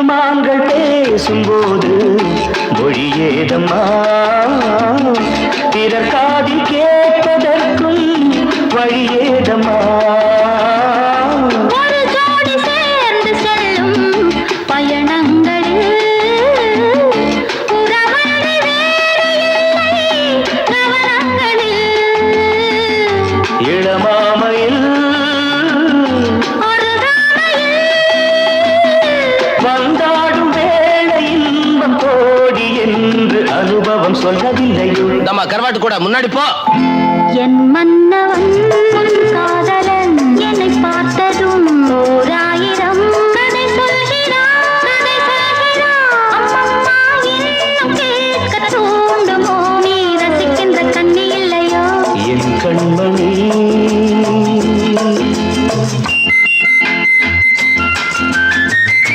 மான்கள் பேசும்போது மொழியேதம்மா பிறர் காதில் கேட்பதற்கும் வழியேதம்மா ஒரு ஜோடி சேர்ந்து செல்லும் பயணங்களில் உறவழி வேறு இல்லை கவனங்களில் இளமாமையில் வந்தாடும் வேளை இன்பம் கோடி என்று அனுபவம் சொல்லவில்லையோ நம்ம கருவாட்டு கூட முன்னாடி போ என் மன்னவன்